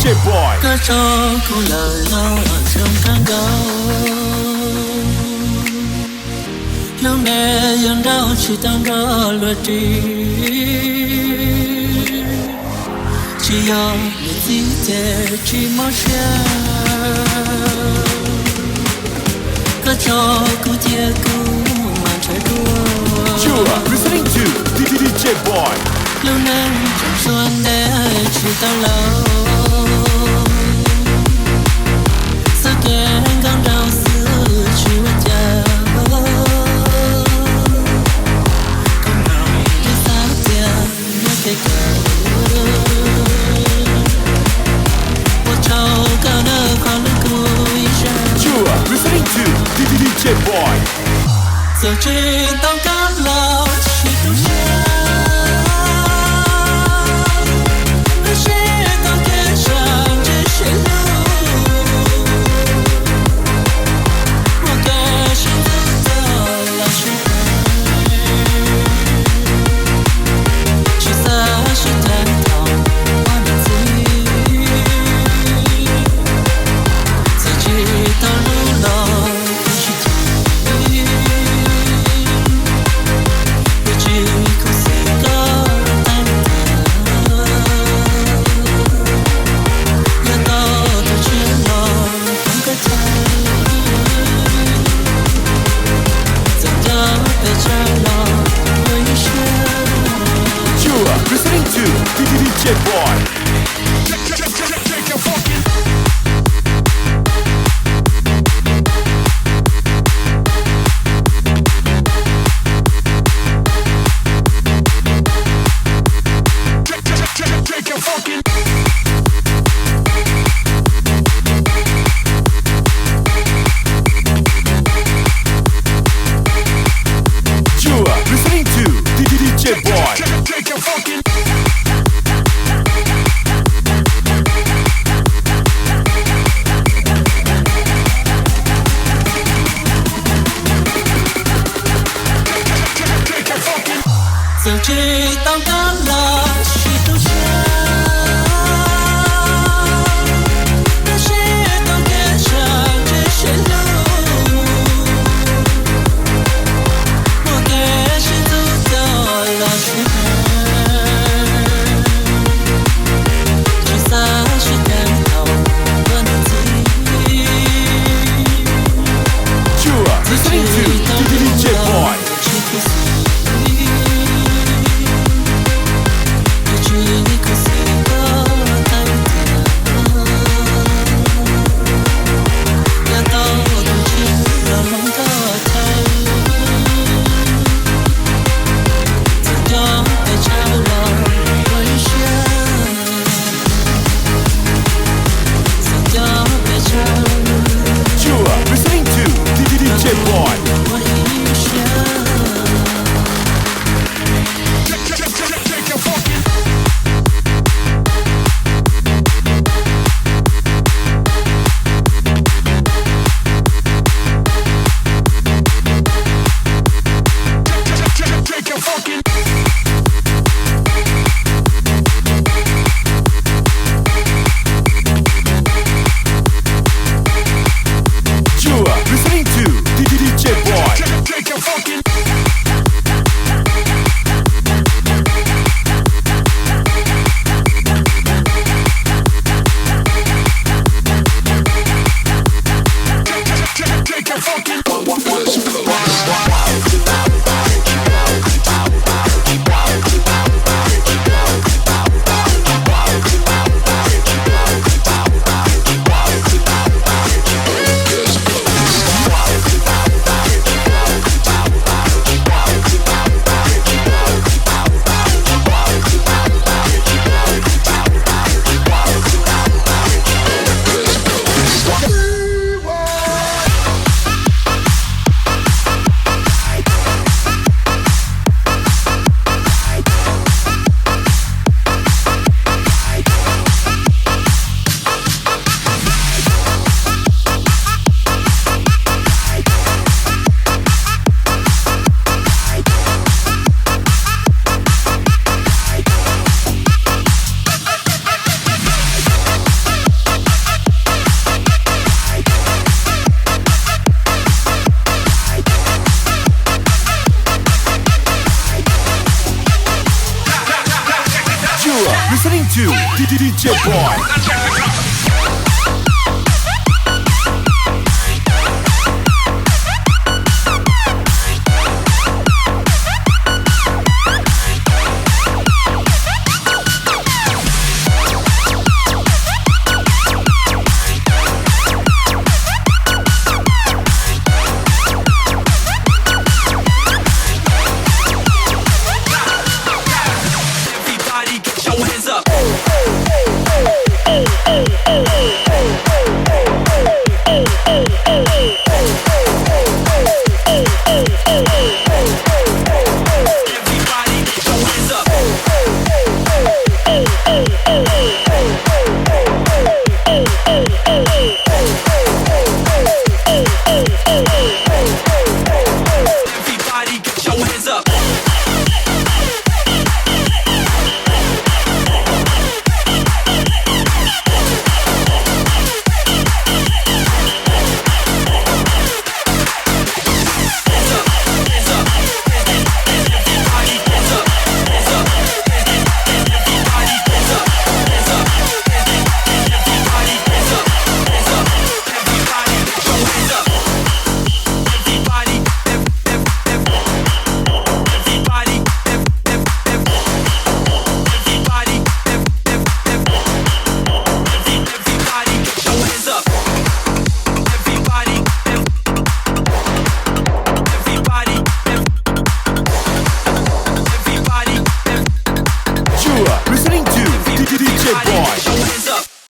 Djboy. Cớ cho cô lời lâu ở trong căn gấu lâu nè dân đau chỉ tăng đó luật đi chỉ do để gì thế chỉ mong chờ cớ cho cô thiệt cô màn trái đua You are listening to Djboy. lâu nè trong xuân để chỉ tao lâu kén con đau xưa chưa chờ con nào đi xa tiền nhớ cái cờ một trâu cao nơ khó lưng cùi ra. You are listening to Djboy. Giờ chỉ tao cắt lâu chỉ tu sửa chỉ tao kết chẳng chỉ sẽ listening to Djboy. giờ chỉ tao cắt là chỉ tu sửa chỉ tao kết chẳng chỉ sẽ lâu một cái chỉ tu đó là chỉ xa chỉ đem đầu vẫn gì. You are listening to Djboy. to Djboy. Everybody get your hands up. Everybody get your hands up. Everybody get your hands up. You are listening to Djboy.